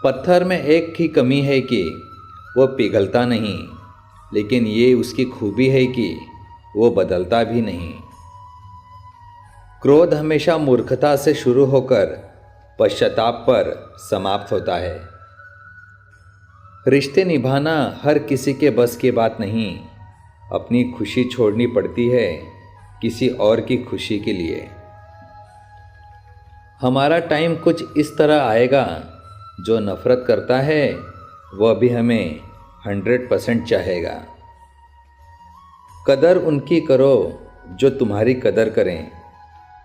पत्थर में एक ही कमी है कि वो पिघलता नहीं, लेकिन ये उसकी खूबी है कि वो बदलता भी नहीं। क्रोध हमेशा मूर्खता से शुरू होकर पश्चाताप पर समाप्त होता है। रिश्ते निभाना हर किसी के बस की बात नहीं। अपनी खुशी छोड़नी पड़ती है किसी और की खुशी के लिए। हमारा टाइम कुछ इस तरह आएगा, जो नफरत करता है वह भी हमें 100% चाहेगा। कदर उनकी करो जो तुम्हारी कदर करें।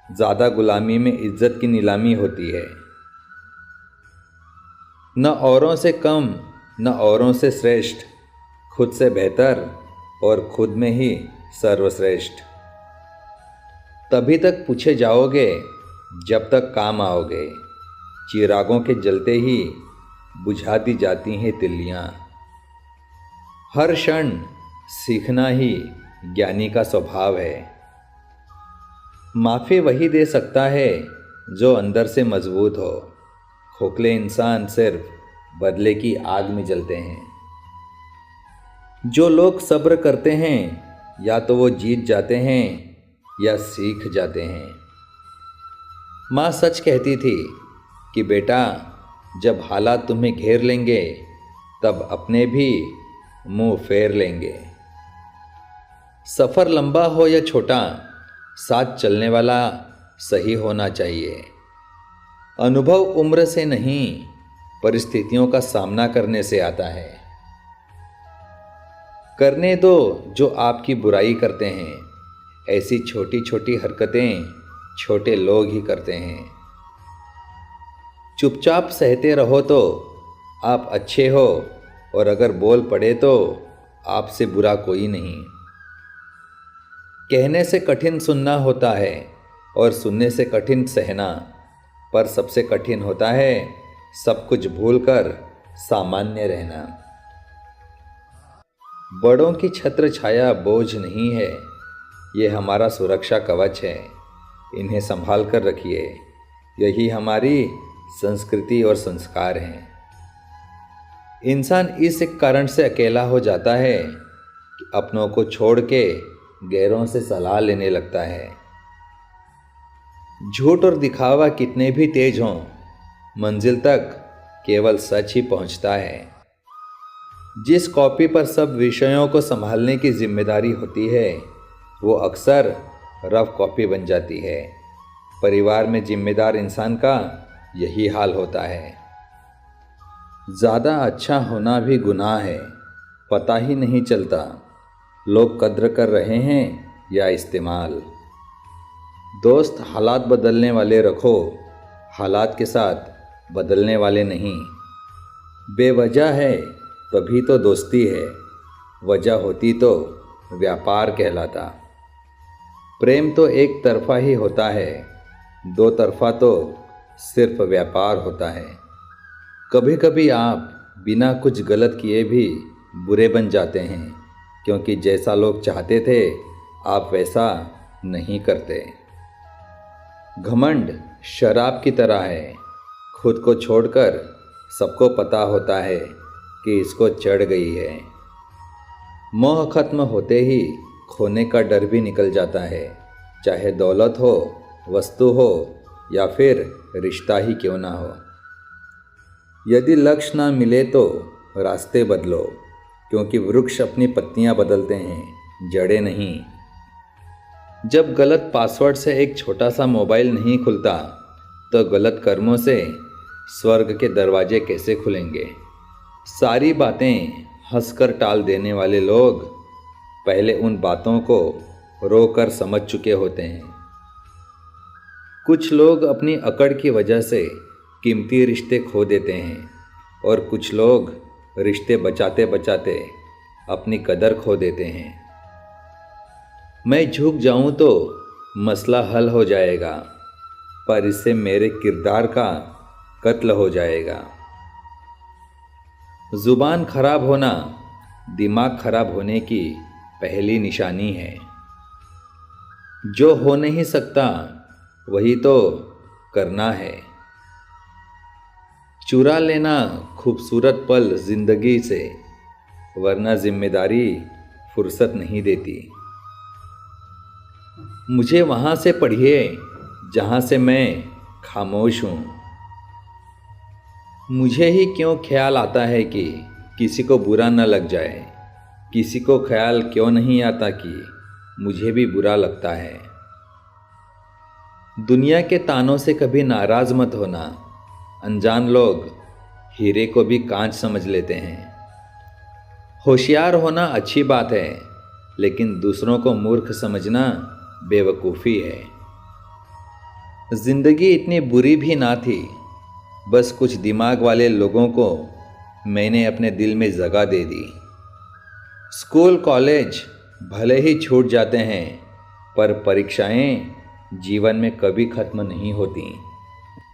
ज़्यादा गुलामी में इज्जत की नीलामी होती है। न औरों से कम न औरों से श्रेष्ठ, खुद से बेहतर और खुद में ही सर्वश्रेष्ठ। तभी तक पूछे जाओगे जब तक काम आओगे। चिरागों के जलते ही बुझा दी जाती हैं तिल्लियाँ। हर क्षण सीखना ही ज्ञानी का स्वभाव है। माफ़ी वही दे सकता है जो अंदर से मजबूत हो। खोखले इंसान सिर्फ बदले की आग में जलते हैं। जो लोग सब्र करते हैं या तो वो जीत जाते हैं या सीख जाते हैं। माँ सच कहती थी कि बेटा, जब हालात तुम्हें घेर लेंगे तब अपने भी मुंह फेर लेंगे। सफ़र लंबा हो या छोटा, साथ चलने वाला सही होना चाहिए। अनुभव उम्र से नहीं, परिस्थितियों का सामना करने से आता है। करने दो जो आपकी बुराई करते हैं। ऐसी छोटी छोटी हरकतें छोटे लोग ही करते हैं। चुपचाप सहते रहो तो आप अच्छे हो, और अगर बोल पड़े तो आपसे बुरा कोई नहीं। कहने से कठिन सुनना होता है और सुनने से कठिन सहना, पर सबसे कठिन होता है सब कुछ भूलकर सामान्य रहना। बड़ों की छत्र छाया बोझ नहीं है, ये हमारा सुरक्षा कवच है। इन्हें संभाल कर रखिए, यही हमारी संस्कृति और संस्कार हैं। इंसान इस एक कारण से अकेला हो जाता है कि अपनों को छोड़ के गैरों से सलाह लेने लगता है। झूठ और दिखावा कितने भी तेज हों, मंजिल तक केवल सच ही पहुंचता है। जिस कॉपी पर सब विषयों को संभालने की जिम्मेदारी होती है, वो अक्सर रफ कॉपी बन जाती है। परिवार में जिम्मेदार इंसान का यही हाल होता है। ज़्यादा अच्छा होना भी गुनाह है, पता ही नहीं चलता लोग कद्र कर रहे हैं या इस्तेमाल। दोस्त हालात बदलने वाले रखो, हालात के साथ बदलने वाले नहीं। बेवजह है तभी तो दोस्ती है, वजह होती तो व्यापार कहलाता। प्रेम तो एक तरफा ही होता है, दो तरफा तो सिर्फ व्यापार होता है। कभी कभी आप बिना कुछ गलत किए भी बुरे बन जाते हैं, क्योंकि जैसा लोग चाहते थे आप वैसा नहीं करते। घमंड शराब की तरह है, खुद को छोड़कर सबको पता होता है कि इसको चढ़ गई है। मोह खत्म होते ही खोने का डर भी निकल जाता है, चाहे दौलत हो, वस्तु हो या फिर रिश्ता ही क्यों ना हो। यदि लक्ष्य ना मिले तो रास्ते बदलो, क्योंकि वृक्ष अपनी पत्तियां बदलते हैं, जड़ें नहीं। जब गलत पासवर्ड से एक छोटा सा मोबाइल नहीं खुलता, तो गलत कर्मों से स्वर्ग के दरवाजे कैसे खुलेंगे। सारी बातें हंसकर टाल देने वाले लोग पहले उन बातों को रोकर समझ चुके होते हैं। कुछ लोग अपनी अकड़ की वजह से कीमती रिश्ते खो देते हैं, और कुछ लोग रिश्ते बचाते बचाते अपनी कदर खो देते हैं। मैं झुक जाऊं तो मसला हल हो जाएगा, पर इससे मेरे किरदार का कत्ल हो जाएगा। ज़ुबान खराब होना दिमाग खराब होने की पहली निशानी है। जो हो नहीं सकता वही तो करना है। चुरा लेना खूबसूरत पल जिंदगी से, वरना जिम्मेदारी फुर्सत नहीं देती। मुझे वहाँ से पढ़िए जहाँ से मैं खामोश हूँ। मुझे ही क्यों ख्याल आता है कि किसी को बुरा न लग जाए, किसी को ख्याल क्यों नहीं आता कि मुझे भी बुरा लगता है। दुनिया के तानों से कभी नाराज मत होना, अनजान लोग हीरे को भी कांच समझ लेते हैं। होशियार होना अच्छी बात है, लेकिन दूसरों को मूर्ख समझना बेवकूफ़ी है। जिंदगी इतनी बुरी भी ना थी, बस कुछ दिमाग वाले लोगों को मैंने अपने दिल में जगह दे दी। स्कूल कॉलेज भले ही छूट जाते हैं, पर परीक्षाएं जीवन में कभी ख़त्म नहीं होती।